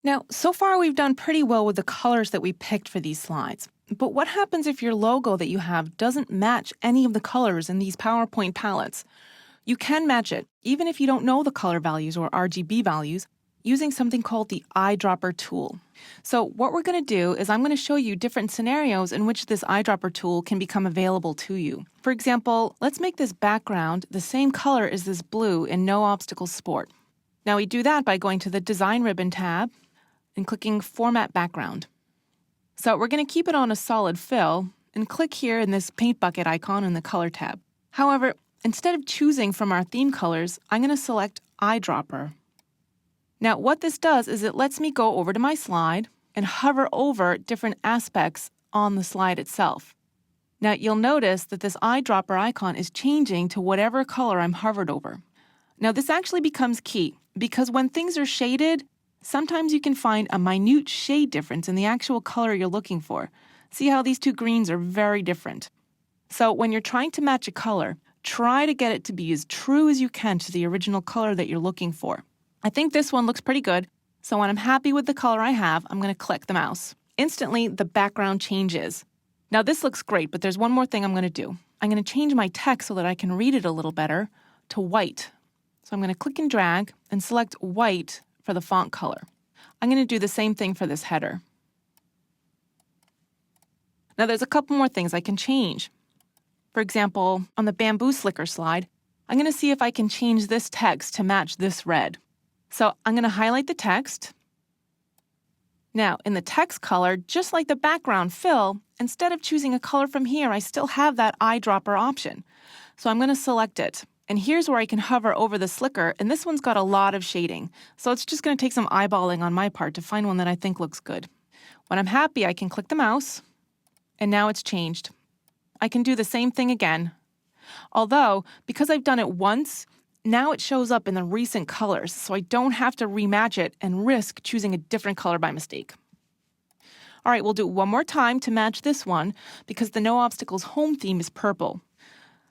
Now, so far we've done pretty well with the colors that we picked for these slides. But what happens if your logo that you have doesn't match any of the colors in these PowerPoint palettes? You can match it, even if you don't know the color values or RGB values, using something called the Eyedropper tool. So what we're going to do is I'm going to show you different scenarios in which this Eyedropper tool can become available to you. For example, let's make this background the same color as this blue in No Obstacle Sport. Now we do that by going to the Design Ribbon tab and clicking Format Background. So we're going to keep it on a solid fill and click here in this paint bucket icon in the Color tab. However, instead of choosing from our theme colors, I'm going to select Eyedropper. Now what this does is it lets me go over to my slide and hover over different aspects on the slide itself. Now you'll notice that this eyedropper icon is changing to whatever color I'm hovered over. Now this actually becomes key because when things are shaded, sometimes you can find a minute shade difference in the actual color you're looking for. See how these two greens are very different. So when you're trying to match a color, try to get it to be as true as you can to the original color that you're looking for. I think this one looks pretty good, so when I'm happy with the color I have, I'm going to click the mouse. Instantly, the background changes. Now this looks great, but there's one more thing I'm going to do. I'm going to change my text so that I can read it a little better to white. So I'm going to click and drag and select white for the font color. I'm going to do the same thing for this header. Now there's a couple more things I can change. For example, on the bamboo slicker slide, I'm going to see if I can change this text to match this red. So I'm going to highlight the text. Now, in the text color, just like the background fill, instead of choosing a color from here, I still have that eyedropper option. So I'm going to select it. And here's where I can hover over the slicker, and this one's got a lot of shading. So it's just going to take some eyeballing on my part to find one that I think looks good. When I'm happy, I can click the mouse, and now it's changed. I can do the same thing again. Although, because I've done it once, now it shows up in the recent colors, so I don't have to rematch it and risk choosing a different color by mistake. All right, we'll do it one more time to match this one because the No Obstacles home theme is purple.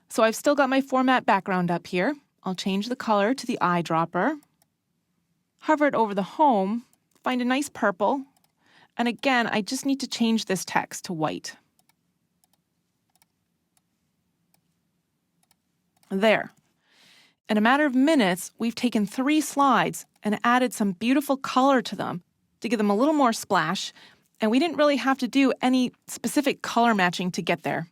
So I've still got my format background up here. I'll change the color to the eyedropper, hover it over the home, find a nice purple, and again, I just need to change this text to white. There. In a matter of minutes, we've taken 3 slides and added some beautiful color to them to give them a little more splash, and we didn't really have to do any specific color matching to get there.